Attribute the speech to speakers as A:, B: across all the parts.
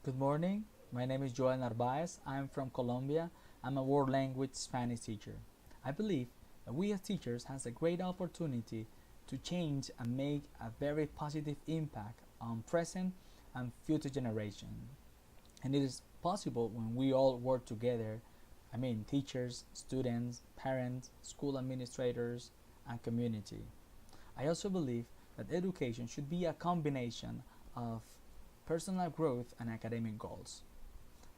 A: Good morning. My name is Joel Narvaez. I'm from Colombia. I'm a world language Spanish teacher. I believe that we as teachers has a great opportunity to change and make a very positive impact on present and future generation. And it is possible when we all work together. I mean teachers, students, parents, school administrators, and community. I also believe that education should be a combination of personal growth and academic goals.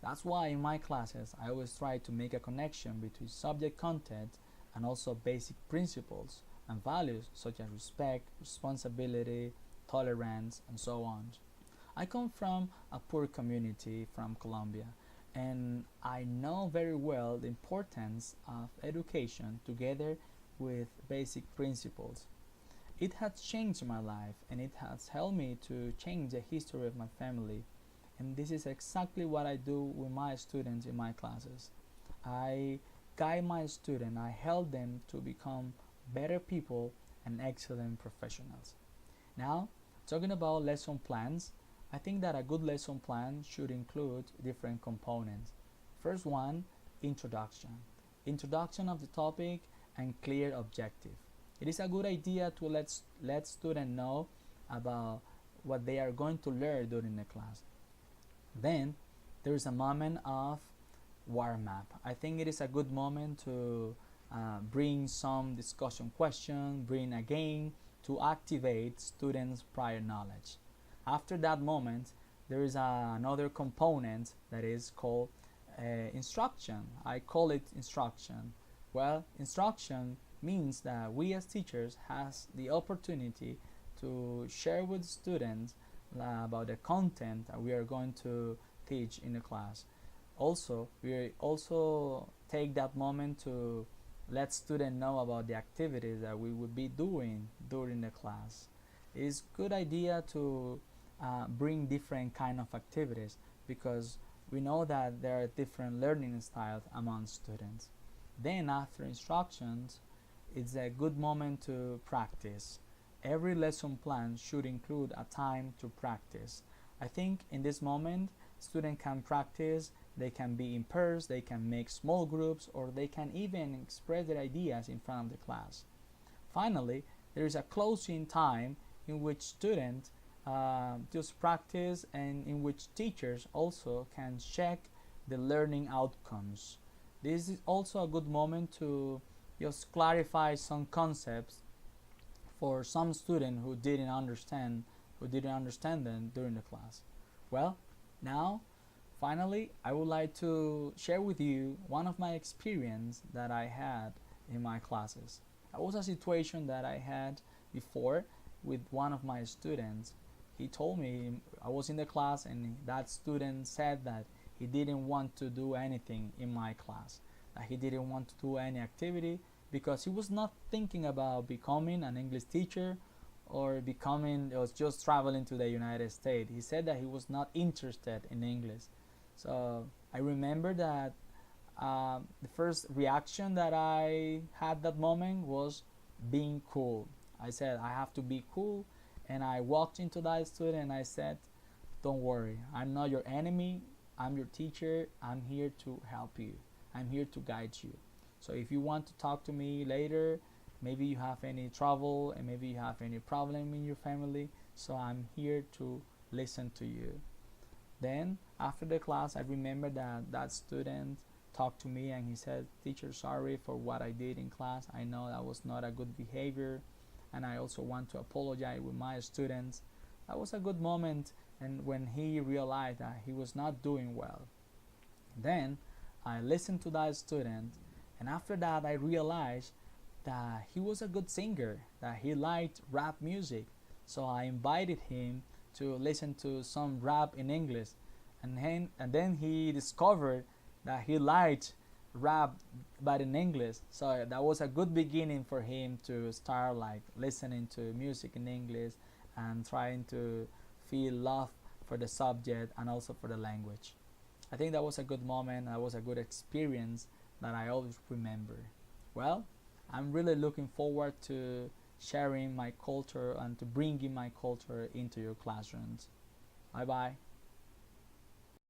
A: That's why in my classes I always try to make a connection between subject content and also basic principles and values such as respect, responsibility, tolerance, and so on. I come from a poor community from Colombia, and I know very well the importance of education together with basic principles. It has changed my life and it has helped me to change the history of my family. And this is exactly what I do with my students in my classes. I guide my students, I help them to become better people and excellent professionals. Now, talking about lesson plans, I think that a good lesson plan should include different components. First one, introduction. Introduction of the topic and clear objective. It is a good idea to let students know about what they are going to learn during the class. Then there is a moment of warm up. I think it is a good moment to bring some discussion question, bring a game to activate students' prior knowledge. After that moment, there is another component that is called instruction. I call it instruction. Well, instruction means that we as teachers has the opportunity to share with students about the content that we are going to teach in the class. Also, we also take that moment to let students know about the activities that we would be doing during the class. It's a good idea to bring different kind of activities because we know that there are different learning styles among students. Then after instructions, it's a good moment to practice. Every lesson plan should include a time to practice. I think in this moment, students can practice, they can be in pairs, they can make small groups, or they can even express their ideas in front of the class. Finally, there is a closing time in which students just practice and in which teachers also can check the learning outcomes. This is also a good moment to just clarify some concepts for some student who didn't understand them during the class. Well, now finally I would like to share with you one of my experience that I had in my classes. That was a situation that I had before with one of my students. He told me I was in the class and that student said that he didn't want to do anything in my class, that he didn't want to do any activity because he was not thinking about becoming an English teacher or just traveling to the United States. He said that he was not interested in English. So I remember that the first reaction that I had that moment was being cool. I said I have to be cool, and I walked into that student and I said, don't worry, I'm not your enemy, I'm your teacher, I'm here to help you, I'm here to guide you. So if you want to talk to me later, maybe you have any trouble and maybe you have any problem in your family, so I'm here to listen to you. Then after the class, I remember that student talked to me and he said, teacher, sorry for what I did in class. I know that was not a good behavior and I also want to apologize with my students. That was a good moment, and when he realized that he was not doing well. Then I listened to that student, and after that I realized that he was a good singer, that he liked rap music. So I invited him to listen to some rap in English, and then he discovered that he liked rap but in English. So that was a good beginning for him to start like listening to music in English and trying to feel love for the subject and also for the language. I think that was a good moment, that was a good experience that I always remember. Well, I'm really looking forward to sharing my culture and to bringing my culture into your classrooms. Bye bye.